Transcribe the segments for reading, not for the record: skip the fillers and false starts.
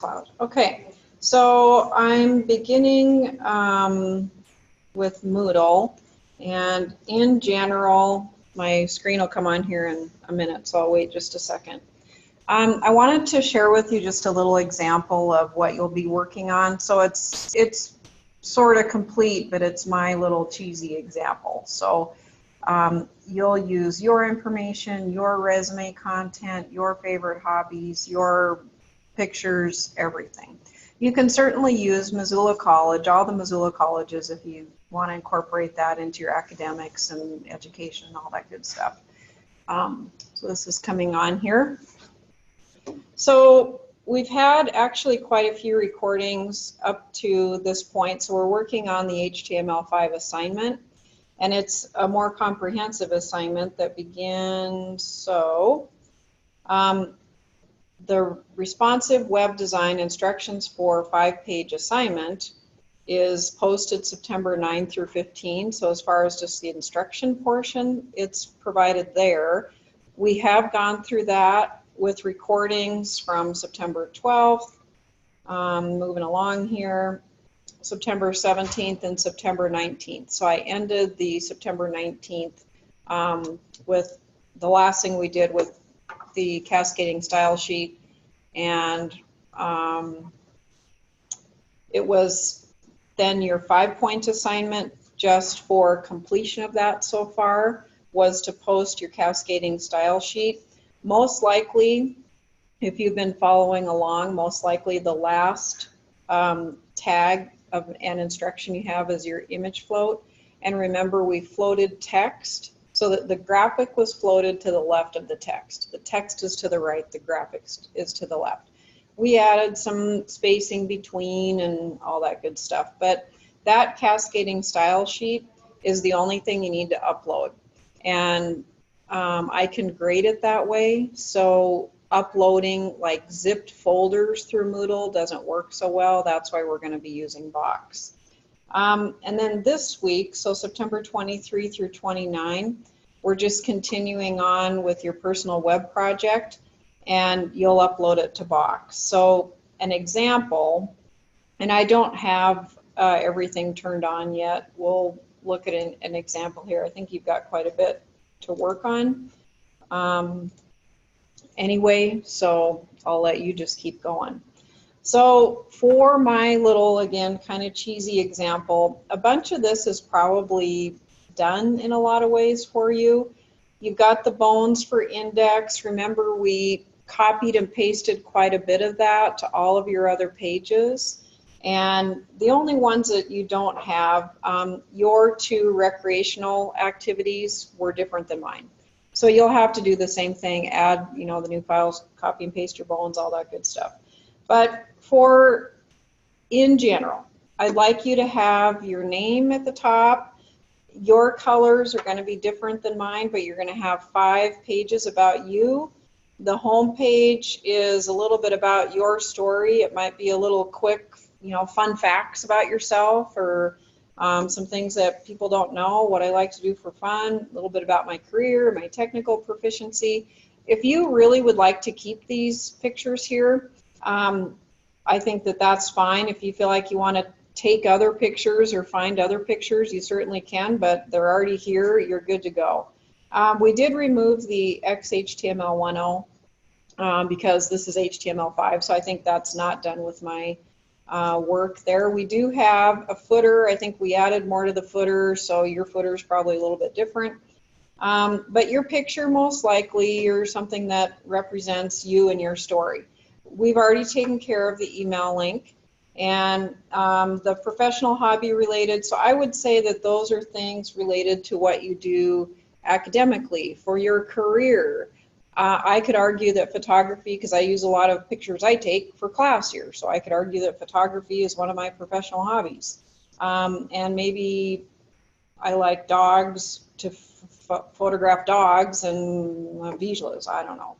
Cloud. Okay, so I'm beginning with Moodle, and in general, my screen will come on here in a minute, so I'll wait just a second. I wanted to share with you just a little example of what you'll be working on. So it's sort of complete, but it's my little cheesy example. So you'll use your information, your resume content, your favorite hobbies, your pictures, everything. You can certainly use Missoula College, all the Missoula colleges, if you want to incorporate that into your academics and education and all that good stuff. So this is coming on here. So we've had actually quite a few recordings up to this point. So we're working on the HTML5 assignment, and it's a more comprehensive assignment that begins so. The responsive web design instructions for 5-page assignment is posted September 9 through 15. So as far as just the instruction portion, it's provided there. We have gone through that with recordings from September 12th, moving along here, September 17th and September 19th. So I ended the September 19th with the last thing we did with the cascading style sheet, and it was then your 5-point assignment just for completion of that so far was to post your cascading style sheet. Most likely, if you've been following along, most likely the last tag of an instruction you have is your image float. And remember, we floated text so that the graphic was floated to the left of the text. The text is to the right, the graphic is to the left. We added some spacing between and all that good stuff, but that cascading style sheet is the only thing you need to upload. And I can grade it that way, so uploading like zipped folders through Moodle doesn't work so well. That's why we're going to be using Box. And then this week, so September 23 through 29, we're just continuing on with your personal web project, and you'll upload it to Box. So an example, and I don't have everything turned on yet. We'll look at an example here. I think you've got quite a bit to work on anyway, so I'll let you just keep going. So for my little, again, kind of cheesy example, a bunch of this is probably done in a lot of ways for you. You've got the bones for index. Remember, we copied and pasted quite a bit of that to all of your other pages. And the only ones that you don't have, your 2 recreational activities were different than mine. So you'll have to do the same thing, add, you know, the new files, copy and paste your bones, all that good stuff. But for, in general, I'd like you to have your name at the top. Your colors are going to be different than mine, but you're going to have 5 pages about you. The home page is a little bit about your story. It might be a little quick, you know, fun facts about yourself, or some things that people don't know, what I like to do for fun, a little bit about my career, my technical proficiency. If you really would like to keep these pictures here, I think that that's fine. If you feel like you want to take other pictures or find other pictures, you certainly can, but they're already here. You're good to go. We did remove the XHTML10 because this is HTML5, so I think that's not done with my work there. We do have a footer. I think we added more to the footer, so your footer is probably a little bit different. But your picture, most likely, or something that represents you and your story. We've already taken care of the email link and the professional hobby related. So I would say that those are things related to what you do academically for your career. I could argue that photography, because I use a lot of pictures I take for class here, so I could argue that photography is one of my professional hobbies. And maybe I like dogs, to photograph dogs and Vigelas, I don't know.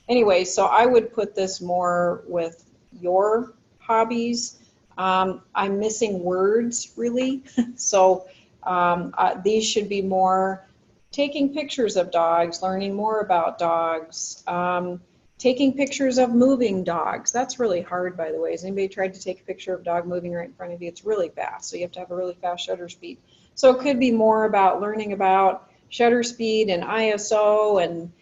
Anyway, so I would put this more with your hobbies. I'm missing words, really, so these should be more taking pictures of dogs, learning more about dogs, Taking pictures of moving dogs. That's really hard, by the way. Has anybody tried to take a picture of a dog moving right in front of you? It's really fast, so you have to have a really fast shutter speed. So it could be more about learning about shutter speed and ISO and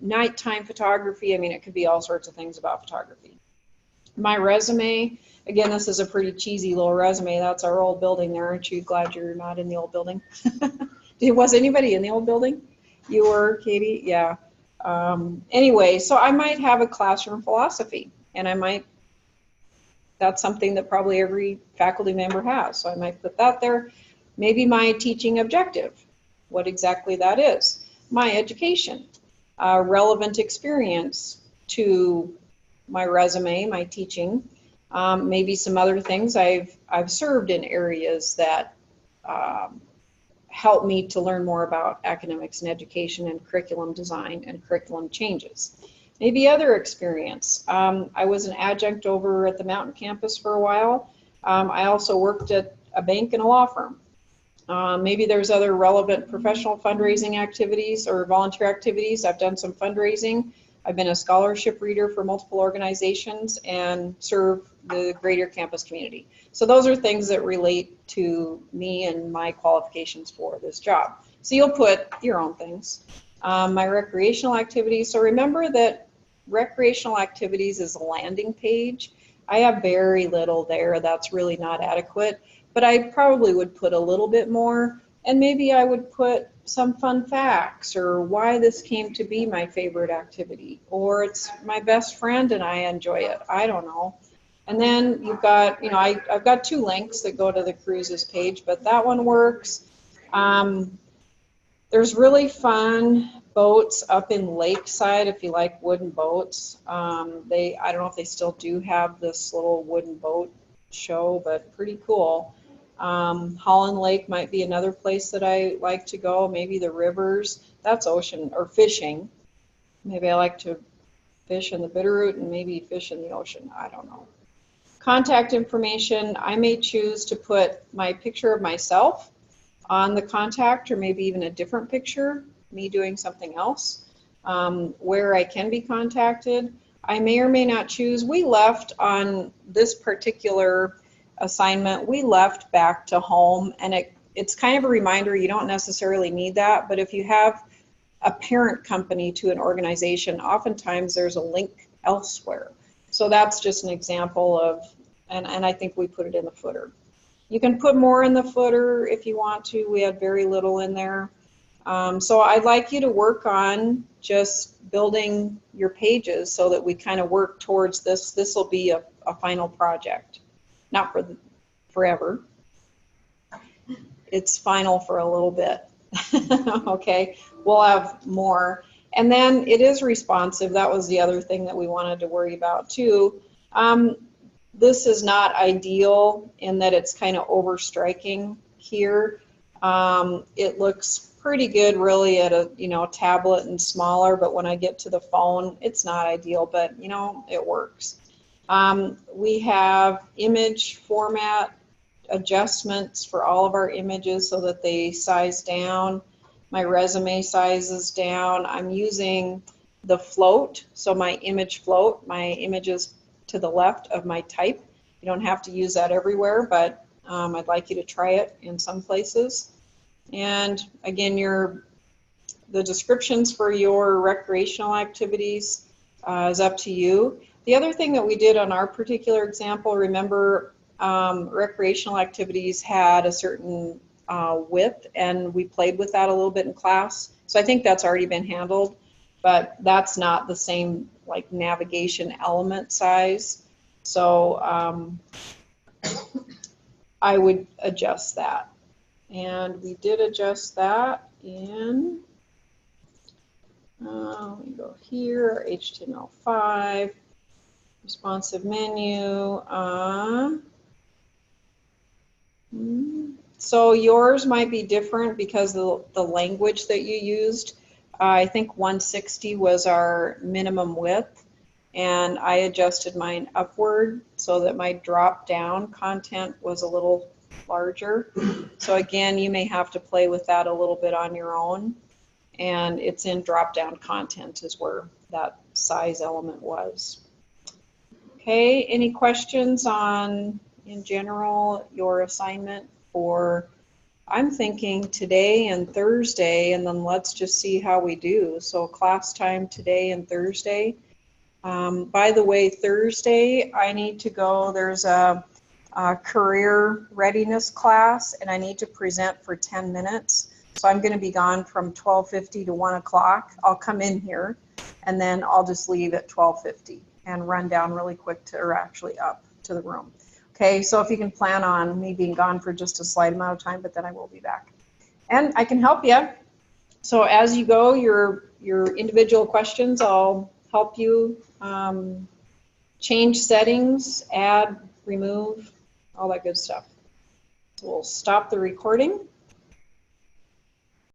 nighttime photography. I mean, it could be all sorts of things about photography. My resume, again, this is a pretty cheesy little resume. That's our old building there. Aren't you glad you're not in the old building? Was anybody in the old building? You were, Katie? Yeah. Anyway, so I might have a classroom philosophy, and that's something that probably every faculty member has, so I might put that there. Maybe my teaching objective, what exactly that is. My education, relevant experience to my resume, my teaching, maybe some other things. I've served in areas that help me to learn more about academics and education and curriculum design and curriculum changes. Maybe other experience. I was an adjunct over at the Mountain campus for a while. I also worked at a bank and a law firm. Maybe there's other relevant professional fundraising activities or volunteer activities. I've done some fundraising. I've been a scholarship reader for multiple organizations and serve the greater campus community. So those are things that relate to me and my qualifications for this job. So you'll put your own things. My recreational activities. So remember that recreational activities is a landing page. I have very little there. That's really not adequate. But I probably would put a little bit more, and maybe I would put some fun facts or why this came to be my favorite activity, or it's my best friend and I enjoy it. I don't know. And then you've got, I've got 2 links that go to the cruises page, but that one works. There's really fun boats up in Lakeside if you like wooden boats. I don't know if they still do have this little wooden boat show, but pretty cool. Holland Lake might be another place that I like to go. Maybe the rivers. That's ocean or fishing. Maybe I like to fish in the Bitterroot and maybe fish in the ocean. I don't know. Contact information. I may choose to put my picture of myself on the contact, or maybe even a different picture, me doing something else, where I can be contacted. I may or may not choose. We left on this particular assignment, we left back to home, and it's kind of a reminder, you don't necessarily need that, but if you have a parent company to an organization, oftentimes there's a link elsewhere. So that's just an example of, and I think we put it in the footer. You can put more in the footer if you want to. We had very little in there. So I'd like you to work on just building your pages so that we kind of work towards this. This will be a final project. Not for forever. It's final for a little bit. Okay, we'll have more. And then it is responsive. That was the other thing that we wanted to worry about too. This is not ideal in that it's kind of overstriking here. It looks pretty good really at a tablet and smaller, but when I get to the phone, it's not ideal, but it works. We have image format adjustments for all of our images so that they size down. My resume sizes down. I'm using the float, so my image float, my images to the left of my type. You don't have to use that everywhere, but I'd like you to try it in some places. And again, the descriptions for your recreational activities is up to you. The other thing that we did on our particular example, remember recreational activities had a certain width, and we played with that a little bit in class. So I think that's already been handled, but that's not the same like navigation element size. So I would adjust that. And we did adjust that in, let me go here, HTML5. Responsive menu. So yours might be different because of the language that you used. I think 160 was our minimum width, and I adjusted mine upward so that my drop down content was a little larger. So again, you may have to play with that a little bit on your own, and it's in drop down content is where that size element was. Okay, any questions on, in general, your assignment for, I'm thinking today and Thursday, and then let's just see how we do. So class time today and Thursday. By the way, Thursday, I need to go, there's a career readiness class, and I need to present for 10 minutes. So I'm going to be gone from 12:50 to 1 o'clock. I'll come in here, and then I'll just leave at 12:50 and run down really quick to, or actually up to the room. Okay, so if you can plan on me being gone for just a slight amount of time, but then I will be back. And I can help you. So as you go, your individual questions, I'll help you change settings, add, remove, all that good stuff. So we'll stop the recording.